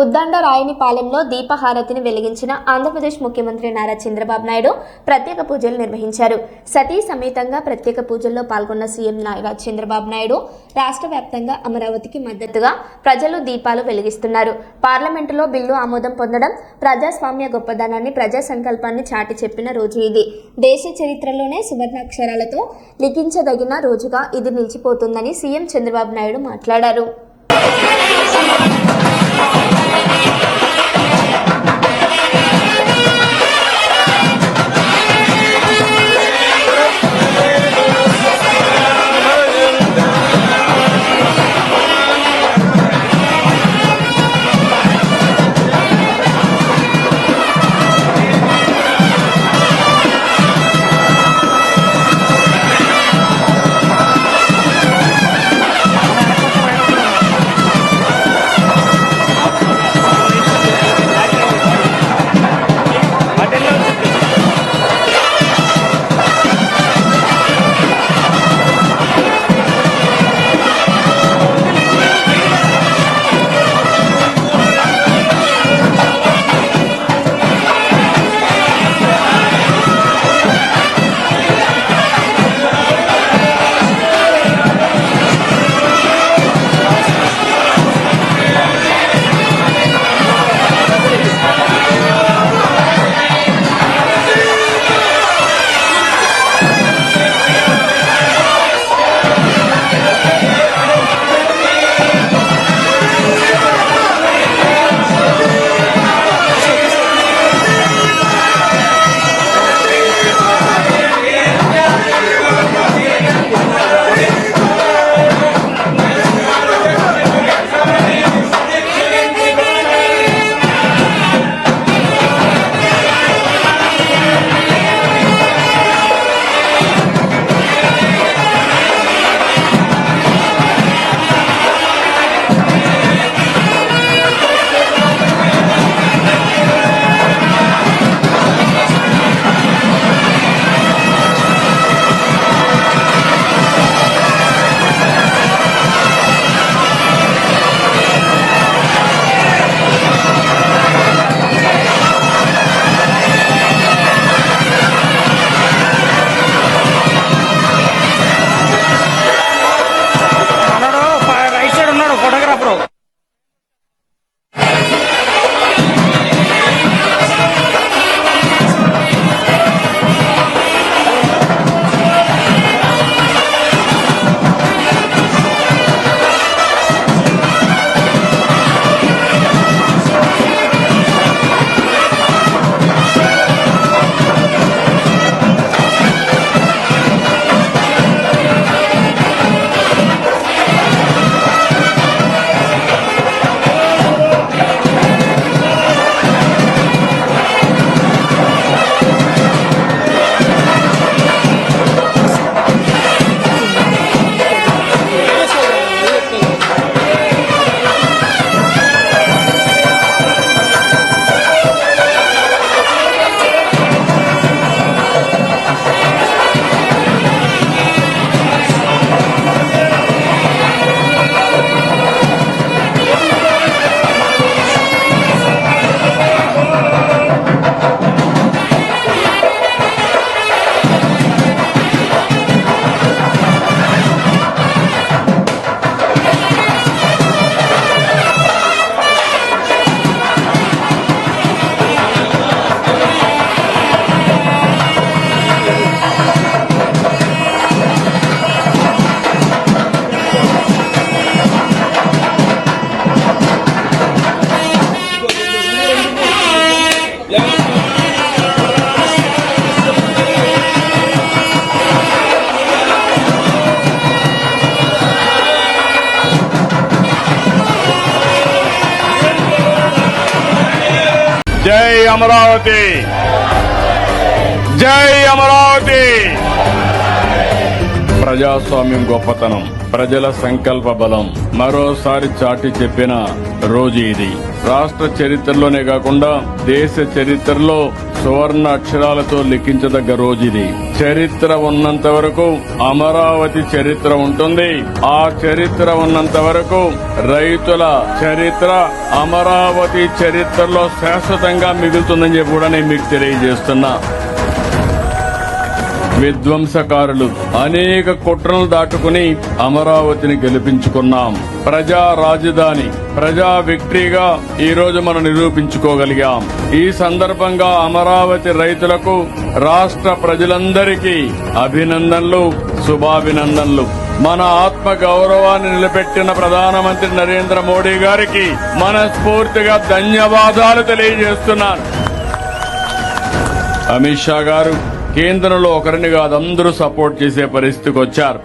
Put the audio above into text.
ఉద్దండరాయనిపాలెంలో దీపహారతిని వెలిగించిన ఆంధ్రప్రదేశ్ ముఖ్యమంత్రి నారా చంద్రబాబు నాయుడు ప్రత్యేక పూజలు నిర్వహించారు. సతీ సమేతంగా ప్రత్యేక పూజల్లో పాల్గొన్న సీఎం నారా చంద్రబాబు నాయుడు రాష్ట్ర వ్యాప్తంగా అమరావతికి మద్దతుగా ప్రజలు దీపాలు వెలిగిస్తున్నారు. పార్లమెంటులో బిల్లు ఆమోదం పొందడం ప్రజాస్వామ్య గొప్పదనాన్ని, ప్రజా సంకల్పాన్ని చాటి చెప్పిన రోజు ఇది. దేశ చరిత్రలోనే సువర్ణాక్షరాలతో లిఖించదగిన రోజుగా ఇది నిలిచిపోతుందని సీఎం చంద్రబాబు నాయుడు మాట్లాడారు. జై అమరావతి, జై అమరావతి. ప్రజాస్వామ్యం గొప్పతనం, ప్రజల సంకల్ప బలం మరోసారి చాటి చెప్పిన రోజు ఇది. రాష్ట్ర చరిత్రలోనే కాకుండా దేశ చరిత్రలో సువర్ణ అక్షరాలతో లిఖించదగ్గ రోజు ఇది. చరిత్ర ఉన్నంత వరకు అమరావతి చరిత్ర ఉంటుంది. ఆ చరిత్ర ఉన్నంత వరకు రైతుల చరిత్ర అమరావతి చరిత్రలో శాశ్వతంగా మిగులుతుందని చెప్పి కూడా నేను మీకు తెలియజేస్తున్నా. విధ్వంసకారులు అనేక కుట్రలు దాటుకుని అమరావతిని గెలిపించుకున్నాం. ప్రజా రాజధాని, ప్రజా విక్టరీగా ఈ రోజు మనం నిరూపించుకోగలిగాం. ఈ సందర్భంగా అమరావతి రైతులకు, రాష్ట్ర ప్రజలందరికీ అభినందనలు, శుభాభినందనలు. మన ఆత్మ గౌరవాన్ని నిలబెట్టిన ప్రధానమంత్రి నరేంద్ర మోడీ గారికి మనస్ఫూర్తిగా ధన్యవాదాలు తెలియజేస్తున్నాను. అమిత్ షా గారు కేంద్రంలో ఒకరిని కాదు అందరూ సపోర్ట్ చేసే పరిస్థితికి వచ్చారు.